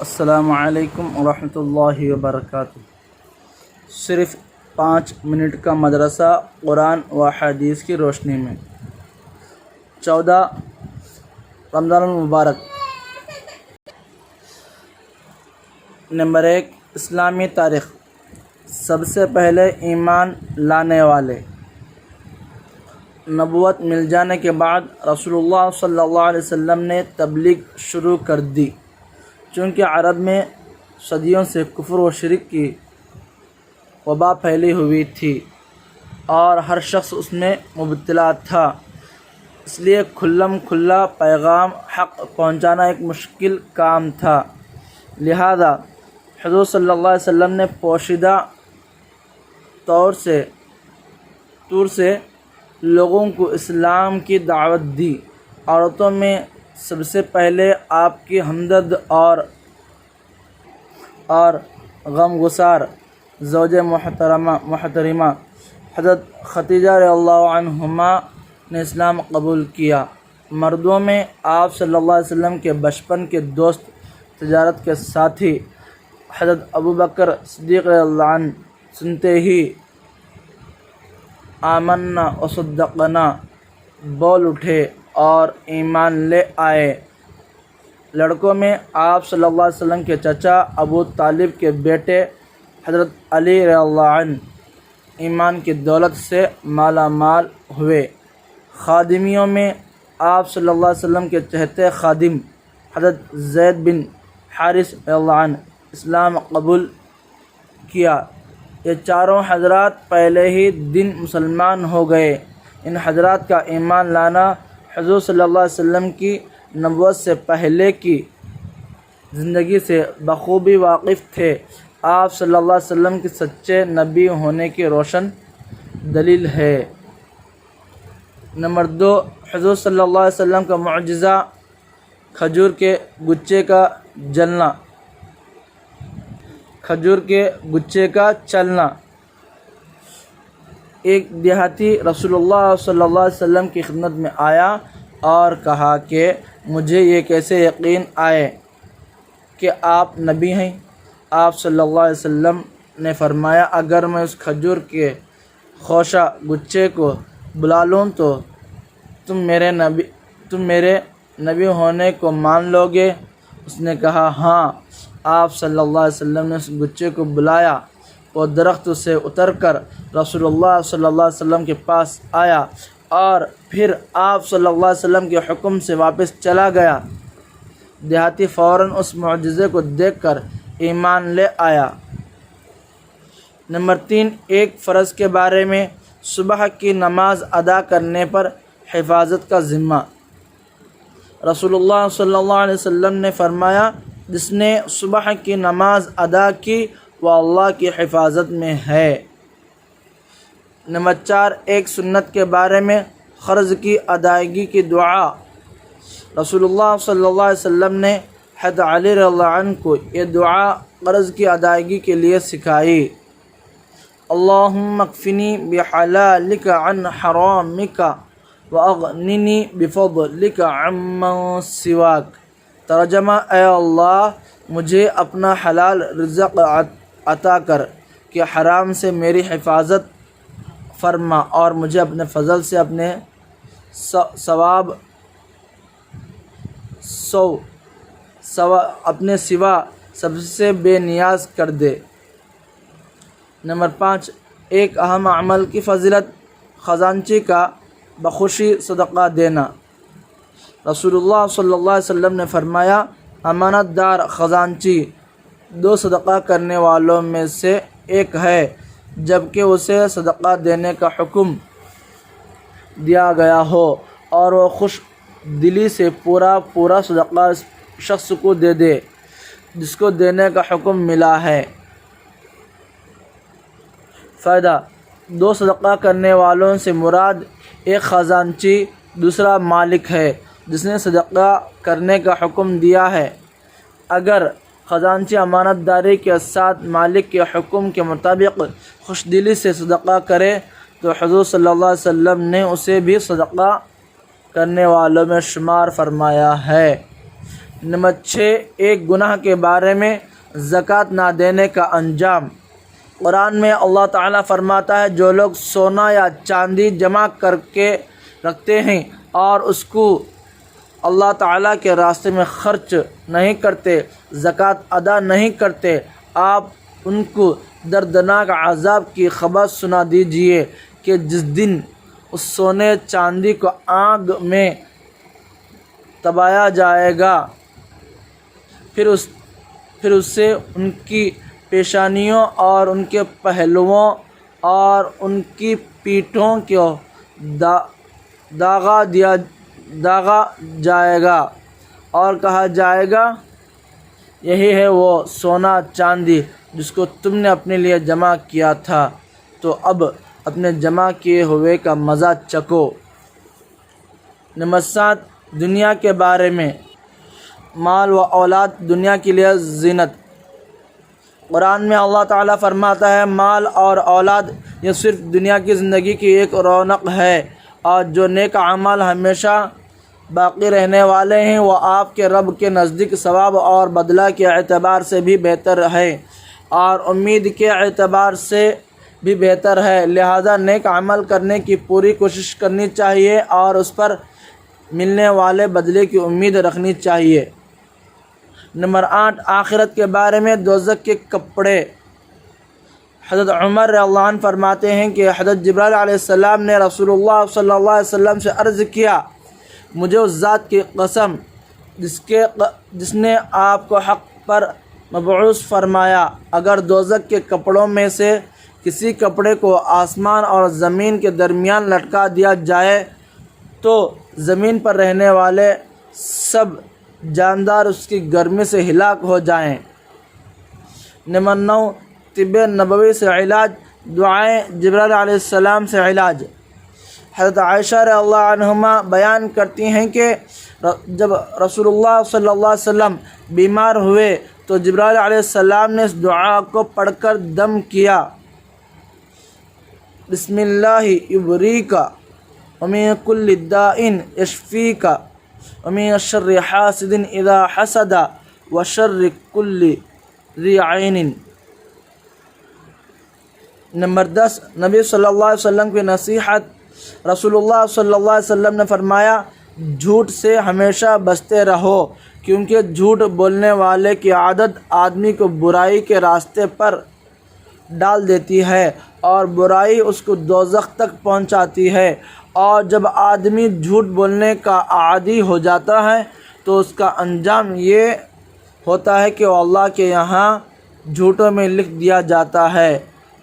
السلام علیکم ورحمۃ اللہ وبرکاتہ۔ صرف 5 منٹ کا مدرسہ قرآن و حدیث کی روشنی میں 14 رمضان المبارک۔ نمبر 1، اسلامی تاریخ۔ سب سے پہلے ایمان لانے والے۔ نبوت مل جانے کے بعد رسول اللہ صلی اللہ علیہ وسلم نے تبلیغ شروع کر دی، چونکہ عرب میں صدیوں سے کفر و شرک کی وبا پھیلی ہوئی تھی اور ہر شخص اس میں مبتلا تھا، اس لیے کھلم کھلا پیغام حق پہنچانا ایک مشکل کام تھا۔ لہذا حضور صلی اللہ علیہ وسلم نے پوشیدہ طور سے لوگوں کو اسلام کی دعوت دی۔ عورتوں میں سب سے پہلے آپ کی ہمدرد اور غمگسار زوج محترمہ حضرت خدیجہ رضی اللہ عنہما نے اسلام قبول کیا۔ مردوں میں آپ صلی اللہ علیہ وسلم کے بچپن کے دوست، تجارت کے ساتھی حضرت ابوبکر صدیق رضی اللہ عنہ سنتے ہی آمنا و صدقنا بول اٹھے اور ایمان لے آئے۔ لڑکوں میں آپ صلی اللہ علیہ وسلم کے چچا ابو طالب کے بیٹے حضرت علی رضی اللہ عنہ ایمان کی دولت سے مالا مال ہوئے۔ خادمیوں میں آپ صلی اللہ علیہ وسلم کے چہتے خادم حضرت زید بن حارث رضی اللہ عنہ اسلام قبول کیا۔ یہ چاروں حضرات پہلے ہی دن مسلمان ہو گئے۔ ان حضرات کا ایمان لانا حضور صلی اللہ علیہ وسلم کی نبوت سے پہلے کی زندگی سے بخوبی واقف تھے۔ آپ صلی اللہ علیہ وسلم کے سچے نبی ہونے کی روشن دلیل ہے۔ نمبر 2، حضور صلی اللہ علیہ وسلم کا معجزہ کھجور کے گچھے کا جلنا۔ کھجور کے گچھے کا چلنا۔ ایک دیہاتی رسول اللہ صلی اللہ علیہ وسلم کی خدمت میں آیا اور کہا کہ مجھے یہ کیسے یقین آئے کہ آپ نبی ہیں؟ آپ صلی اللہ علیہ وسلم نے فرمایا، اگر میں اس کھجور کے خوشہ گچھے کو بلا لوں تو تم میرے نبی ہونے کو مان لو گے؟ اس نے کہا ہاں۔ آپ صلی اللہ علیہ وسلم نے اس گچھے کو بلایا، وہ درخت سے اتر کر رسول اللہ صلی اللہ علیہ وسلم کے پاس آیا اور پھر آپ صلی اللہ علیہ وسلم کے حکم سے واپس چلا گیا۔ دیہاتی فوراً اس معجزے کو دیکھ کر ایمان لے آیا۔ نمبر 3، ایک فرض کے بارے میں۔ صبح کی نماز ادا کرنے پر حفاظت کا ذمہ۔ رسول اللہ صلی اللہ علیہ وسلم نے فرمایا، جس نے صبح کی نماز ادا کی وہ اللہ کی حفاظت میں ہے۔ نمبر 4، ایک سنت کے بارے میں۔ قرض کی ادائیگی کی دعا۔ رسول اللہ صلی اللہ علیہ وسلم نے حضرت علی رضی اللہ عنہ کو یہ دعا قرض کی ادائیگی کے لیے سکھائی۔ اللہم اکفنی بحلالک عن حرامک واغننی بفضلک عمن سواک۔ ترجمہ، اے اللہ مجھے اپنا حلال رزق عطا کر کہ حرام سے میری حفاظت فرما، اور مجھے اپنے فضل سے اپنے اپنے سوا سب سے بے نیاز کر دے۔ نمبر 5، ایک اہم عمل کی فضیلت۔ خزانچی کا بخوشی صدقہ دینا۔ رسول اللہ صلی اللہ علیہ وسلم نے فرمایا، امانت دار خزانچی 2 صدقہ کرنے والوں میں سے ایک ہے، جبکہ اسے صدقہ دینے کا حکم دیا گیا ہو اور وہ خوش دلی سے پورا صدقہ شخص کو دے دے جس کو دینے کا حکم ملا ہے۔ فائدہ، 2 صدقہ کرنے والوں سے مراد ایک خزانچی، دوسرا مالک ہے جس نے صدقہ کرنے کا حکم دیا ہے۔ اگر خزانچی امانت داری کے ساتھ مالک کے حکم کے مطابق خوش دلی سے صدقہ کرے تو حضور صلی اللہ علیہ وسلم نے اسے بھی صدقہ کرنے والوں میں شمار فرمایا ہے۔ نمبر 6، ایک گناہ کے بارے میں زکوٰۃ نہ دینے کا انجام۔ قرآن میں اللہ تعالیٰ فرماتا ہے جو لوگ سونا یا چاندی جمع کر کے رکھتے ہیں اور اس کو اللہ تعالیٰ کے راستے میں خرچ نہیں کرتے، زکوٰۃ ادا نہیں کرتے، آپ ان کو دردناک عذاب کی خبر سنا دیجئے کہ جس دن اس سونے چاندی کو آگ میں دبایا جائے گا، پھر اس سے ان کی پیشانیوں اور ان کے پہلوؤں اور ان کی پیٹھوں کو داغا جائے گا اور کہا جائے گا یہی ہے وہ سونا چاندی جس کو تم نے اپنے لیے جمع کیا تھا، تو اب اپنے جمع کیے ہوئے کا مزہ چکھو۔ نمبر 7، دنیا کے بارے میں مال و اولاد دنیا کے لیے زینت۔ قرآن میں اللہ تعالیٰ فرماتا ہے مال اور اولاد یہ صرف دنیا کی زندگی کی ایک رونق ہے، اور جو نیک اعمال ہمیشہ باقی رہنے والے ہیں وہ آپ کے رب کے نزدیک ثواب اور بدلہ کے اعتبار سے بھی بہتر ہے اور امید کے اعتبار سے بھی بہتر ہے، لہذا نیک عمل کرنے کی پوری کوشش کرنی چاہیے اور اس پر ملنے والے بدلے کی امید رکھنی چاہیے۔ نمبر 8، آخرت کے بارے میں دوزخ کے کپڑے۔ حضرت عمر رضی اللہ عنہ فرماتے ہیں کہ حضرت جبرائیل علیہ السلام نے رسول اللہ صلی اللہ علیہ وسلم سے عرض کیا، مجھے اس ذات کی قسم جس نے آپ کو حق پر مبعوث فرمایا، اگر دوزخ کے کپڑوں میں سے کسی کپڑے کو آسمان اور زمین کے درمیان لٹکا دیا جائے تو زمین پر رہنے والے سب جاندار اس کی گرمی سے ہلاک ہو جائیں۔ نمبر 9، طب نبوی سے علاج، دعائیں جبرائیل علیہ السلام سے علاج۔ حضرت عائشہ رضی اللہ عنہما بیان کرتی ہیں کہ جب رسول اللہ صلی اللہ علیہ وسلم بیمار ہوئے تو جبرائیل علیہ السلام نے اس دعا کو پڑھ کر دم کیا، بسم اللہ یبریک ومن کل داء یشفیک ومن شر حاسد اذا حسد وشر کل ذی عین۔ نمبر 10، نبی صلی اللہ علیہ وسلم کی نصیحت۔ رسول اللہ صلی اللہ علیہ وسلم نے فرمایا جھوٹ سے ہمیشہ بچتے رہو، کیونکہ جھوٹ بولنے والے کی عادت آدمی کو برائی کے راستے پر ڈال دیتی ہے اور برائی اس کو دوزخ تک پہنچاتی ہے، اور جب آدمی جھوٹ بولنے کا عادی ہو جاتا ہے تو اس کا انجام یہ ہوتا ہے کہ وہ اللہ کے یہاں جھوٹوں میں لکھ دیا جاتا ہے۔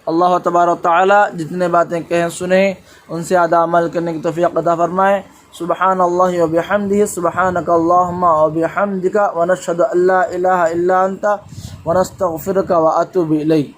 اللہ تبارک و تعالی جتنے باتیں کہیں سنیں ان سے ادا عمل کرنے کی توفیق عطا فرمائے۔ سبحان اللہ و بحمدہ، سبحانک اللہم و بحمدک، ونشہد ان لا الہ الا انت، ونستغفرک و اتوب الیک۔